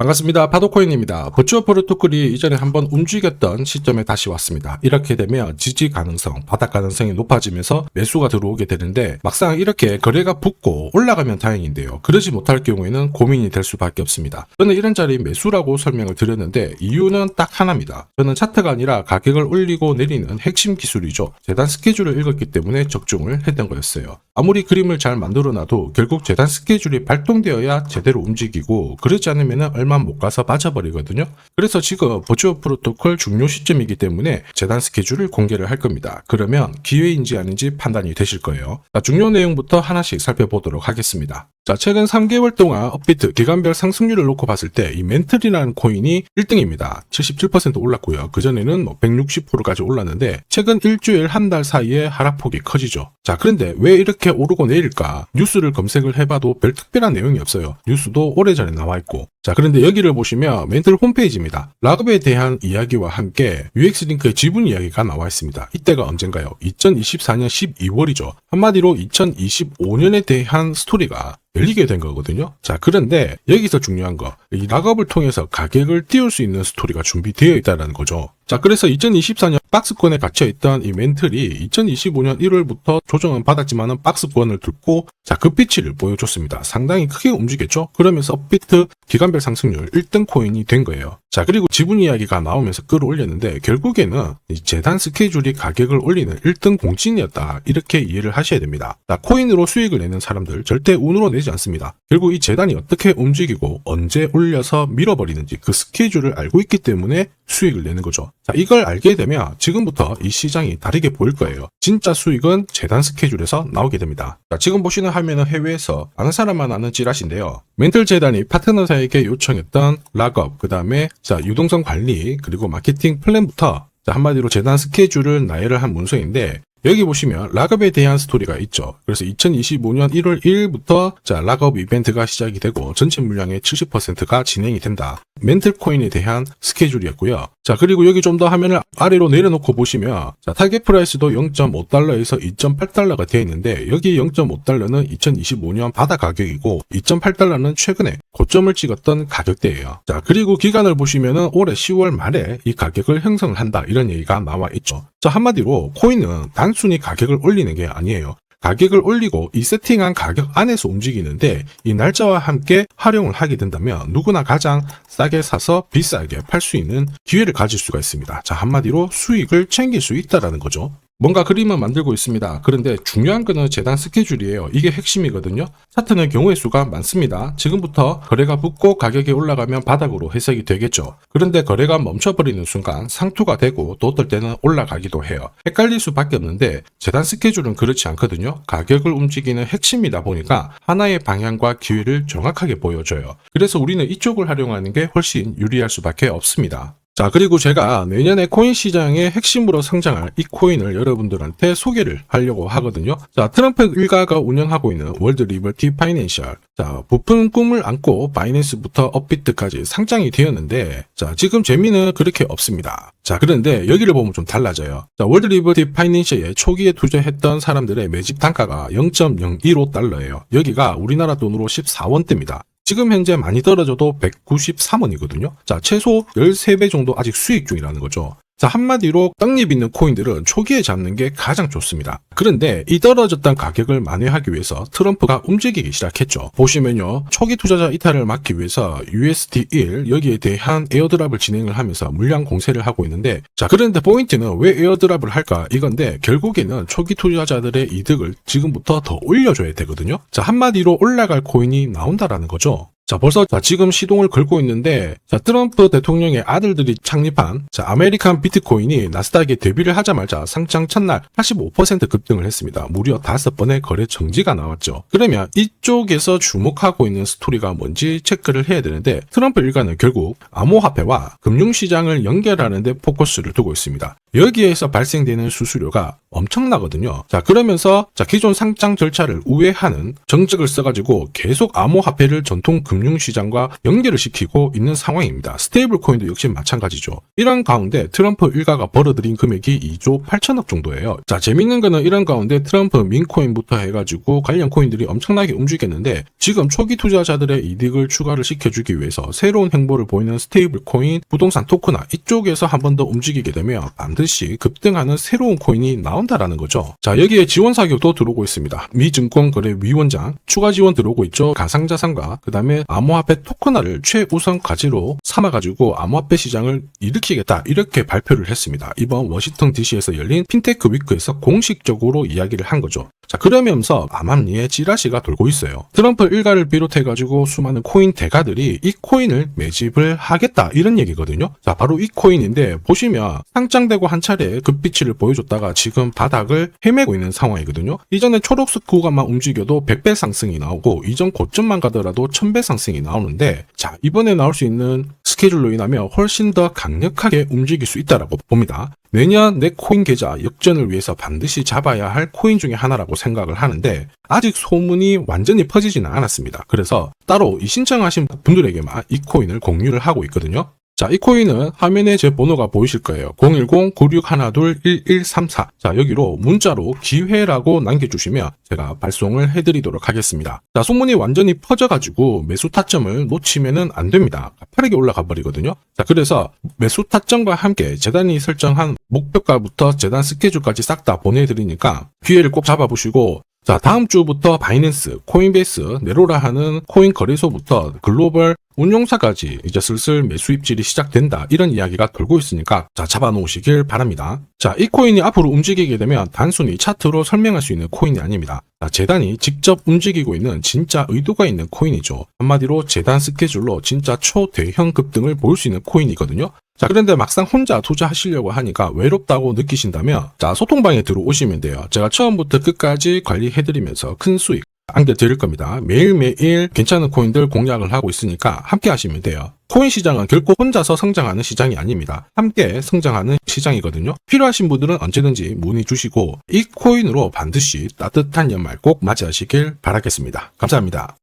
반갑습니다. 파도코인입니다. 버추어 프로토콜이 이전에 한번 움직였던 시점에 다시 왔습니다. 이렇게 되면 지지 가능성, 바닥 가능성이 높아지면서 매수가 들어오게 되는데 막상 이렇게 거래가 붙고 올라가면 다행인데요. 그러지 못할 경우에는 고민이 될 수밖에 없습니다. 저는 이런 자리 매수라고 설명을 드렸는데 이유는 딱 하나입니다. 저는 차트가 아니라 가격을 올리고 내리는 핵심 기술이죠. 재단 스케줄을 읽었기 때문에 적중을 했던 거였어요. 아무리 그림을 잘 만들어놔도 결국 재단 스케줄이 발동되어야 제대로 움직이고 그렇지 않으면 얼마 못 가서 빠져버리거든요. 그래서 지금 버추어 프로토콜 중요 시점이기 때문에 재단 스케줄을 공개를 할 겁니다. 그러면 기회인지 아닌지 판단이 되실 거예요. 자, 중요 내용부터 하나씩 살펴보도록 하겠습니다. 자, 최근 3개월 동안 업비트 기간별 상승률을 놓고 봤을 때 이 멘틀이라는 코인이 1등입니다. 77% 올랐고요. 그전에는 160%까지 올랐는데 최근 일주일 한 달 사이에 하락폭이 커지죠. 자, 그런데 왜 이렇게 오르고 내릴까? 뉴스를 검색을 해봐도 별 특별한 내용이 없어요. 뉴스도 오래전에 나와있고. 자, 그런데 여기를 보시면 멘틀 홈페이지입니다. 락업에 대한 이야기와 함께 UX링크의 지분 이야기가 나와 있습니다. 이때가 언젠가요? 2024년 12월이죠. 한마디로 2025년에 대한 스토리가 열리게 된 거거든요. 자, 그런데 여기서 중요한 거, 이 락업을 통해서 가격을 띄울 수 있는 스토리가 준비되어 있다는 거죠. 자, 그래서 2024년 박스권에 갇혀있던 이 멘틀이 2025년 1월부터 조정은 받았지만은 박스권을 뚫고 자, 급비치를 보여줬습니다. 상당히 크게 움직였죠. 그러면서 업비트 기간별 상승률 1등 코인이 된 거예요. 자, 그리고 지분 이야기가 나오면서 끌어올렸는데 결국에는 이 재단 스케줄이 가격을 올리는 1등 공신이었다. 이렇게 이해를 하셔야 됩니다. 자, 코인으로 수익을 내는 사람들 절대 운으로 내지 않습니다. 결국 이 재단이 어떻게 움직이고 언제 올려서 밀어버리는지 그 스케줄을 알고 있기 때문에 수익을 내는 거죠. 자, 이걸 알게 되면 지금부터 이 시장이 다르게 보일 거예요. 진짜 수익은 재단 스케줄에서 나오게 됩니다. 자, 지금 보시는 화면은 해외에서 아는 사람만 아는 찌라시인데요. 멘틀 재단이 파트너사에게 요청했던 락업, 그 다음에 자, 유동성 관리, 그리고 마케팅 플랜부터 자, 한마디로 재단 스케줄을 나열을 한 문서인데 여기 보시면 락업에 대한 스토리가 있죠. 그래서 2025년 1월 1일부터 자, 락업 이벤트가 시작이 되고 전체 물량의 70%가 진행이 된다. 멘틀 코인에 대한 스케줄이었고요. 자, 그리고 여기 좀 더 화면을 아래로 내려놓고 보시면 자, 타겟 프라이스도 0.5달러에서 2.8달러가 되어 있는데 여기 0.5달러는 2025년 바다 가격이고 2.8달러는 최근에 고점을 찍었던 가격대예요. 자, 그리고 기간을 보시면은 올해 10월 말에 이 가격을 형성을 한다. 이런 얘기가 나와 있죠. 자, 한마디로 코인은 단순히 가격을 올리는 게 아니에요. 가격을 올리고 이 세팅한 가격 안에서 움직이는데 이 날짜와 함께 활용을 하게 된다면 누구나 가장 싸게 사서 비싸게 팔 수 있는 기회를 가질 수가 있습니다. 자, 한마디로 수익을 챙길 수 있다라는 거죠. 뭔가 그림을 만들고 있습니다. 그런데 중요한 거는 재단 스케줄이에요. 이게 핵심이거든요. 차트는 경우의 수가 많습니다. 지금부터 거래가 붙고 가격이 올라가면 바닥으로 해석이 되겠죠. 그런데 거래가 멈춰버리는 순간 상투가 되고 또 어떨 때는 올라가기도 해요. 헷갈릴 수밖에 없는데 재단 스케줄은 그렇지 않거든요. 가격을 움직이는 핵심이다 보니까 하나의 방향과 기회를 정확하게 보여줘요. 그래서 우리는 이쪽을 활용하는 게 훨씬 유리할 수밖에 없습니다. 자, 그리고 제가 내년에 코인 시장의 핵심으로 성장할 이 코인을 여러분들한테 소개를 하려고 하거든요. 자, 트럼프 일가가 운영하고 있는 월드 리버티 파이낸셜. 자, 부푼 꿈을 안고 바이낸스부터 업비트까지 상장이 되었는데 자, 지금 재미는 그렇게 없습니다. 자, 그런데 여기를 보면 좀 달라져요. 자, 월드 리버티 파이낸셜에 초기에 투자했던 사람들의 매집 단가가 0.015달러예요. 여기가 우리나라 돈으로 14원대입니다. 지금 현재 많이 떨어져도 193원이거든요. 자, 최소 13배 정도 아직 수익 중이라는 거죠. 자, 한마디로 떡잎 있는 코인들은 초기에 잡는 게 가장 좋습니다. 그런데 이 떨어졌던 가격을 만회하기 위해서 트럼프가 움직이기 시작했죠. 보시면요. 초기 투자자 이탈을 막기 위해서 USD1 여기에 대한 에어드랍을 진행을 하면서 물량 공세를 하고 있는데 자, 그런데 포인트는 왜 에어드랍을 할까? 이건데 결국에는 초기 투자자들의 이득을 지금부터 더 올려줘야 되거든요. 자, 한마디로 올라갈 코인이 나온다라는 거죠. 자, 벌써 지금 시동을 걸고 있는데 자, 트럼프 대통령의 아들들이 창립한 자, 아메리칸 비트코인이 나스닥에 데뷔를 하자마자 상장 첫날 85% 급등을 했습니다. 무려 5번의 거래 정지가 나왔죠. 그러면 이쪽에서 주목하고 있는 스토리가 뭔지 체크를 해야 되는데 트럼프 일가는 결국 암호화폐와 금융시장을 연결하는 데 포커스를 두고 있습니다. 여기에서 발생되는 수수료가 엄청나거든요. 자, 그러면서 기존 상장 절차를 우회하는 정책을 써가지고 계속 암호화폐를 전통 금융시장과 연결을 시키고 있는 상황입니다. 스테이블 코인도 역시 마찬가지죠. 이런 가운데 트럼프 일가가 벌어들인 금액이 2조 8천억 정도예요. 자, 재밌는 거는 이런 가운데 트럼프 민코인부터 해가지고 관련 코인들이 엄청나게 움직였는데 지금 초기 투자자들의 이득을 추가를 시켜주기 위해서 새로운 행보를 보이는 스테이블 코인, 부동산 토크나 이쪽에서 한 번 더 움직이게 되면 반드시 급등하는 새로운 코인이 나온다라는 거죠. 자, 여기에 지원 사격도 들어오고 있습니다. 미 증권거래위원장 추가 지원 들어오고 있죠. 가상자산과 그 다음에 암호화폐 토큰화를 최우선 과제로 삼아가지고 암호화폐 시장을 일으키겠다 이렇게 발표를 했습니다. 이번 워싱턴 DC에서 열린 핀테크 위크에서 공식적으로 이야기를 한 거죠. 자, 그러면서 암암리에 찌라시가 돌고 있어요. 트럼프 일가를 비롯해가지고 수많은 코인 대가들이 이 코인을 매집을 하겠다 이런 얘기거든요. 자, 바로 이 코인인데 보시면 상장되고 한 차례 급비치를 보여줬다가 지금 바닥을 헤매고 있는 상황이거든요. 이전에 초록색 구간만 움직여도 100배 상승이 나오고 이전 고점만 가더라도 1000배 상승이 나오는데 자, 이번에 나올 수 있는 스케줄로 인하면 훨씬 더 강력하게 움직일 수 있다라고 봅니다. 내년 내 코인 계좌 역전을 위해서 반드시 잡아야 할 코인 중에 하나라고 생각을 하는데 아직 소문이 완전히 퍼지지는 않았습니다. 그래서 따로 이 신청하신 분들에게만 이 코인을 공유를 하고 있거든요. 자, 이 코인은 화면에 제 번호가 보이실 거예요. 010-9612-1134. 자, 여기로 문자로 기회라고 남겨주시면 제가 발송을 해드리도록 하겠습니다. 자, 소문이 완전히 퍼져가지고 매수 타점을 놓치면은 안 됩니다. 빠르게 올라가 버리거든요. 자, 그래서 매수 타점과 함께 재단이 설정한 목표가부터 재단 스케줄까지 싹 다 보내드리니까 기회를 꼭 잡아보시고 자, 다음 주부터 바이낸스, 코인베이스, 네로라 하는 코인 거래소부터 글로벌 운용사까지 이제 슬슬 매수 입질이 시작된다 이런 이야기가 돌고 있으니까 자, 잡아놓으시길 바랍니다. 자, 이 코인이 앞으로 움직이게 되면 단순히 차트로 설명할 수 있는 코인이 아닙니다. 자, 재단이 직접 움직이고 있는 진짜 의도가 있는 코인이죠. 한마디로 재단 스케줄로 진짜 초대형 급등을 볼 수 있는 코인이거든요. 자, 그런데 막상 혼자 투자하시려고 하니까 외롭다고 느끼신다면 자, 소통방에 들어오시면 돼요. 제가 처음부터 끝까지 관리해드리면서 큰 수익 안겨드릴 겁니다. 매일매일 괜찮은 코인들 공략을 하고 있으니까 함께 하시면 돼요. 코인 시장은 결코 혼자서 성장하는 시장이 아닙니다. 함께 성장하는 시장이거든요. 필요하신 분들은 언제든지 문의 주시고 이 코인으로 반드시 따뜻한 연말 꼭 맞이하시길 바라겠습니다. 감사합니다.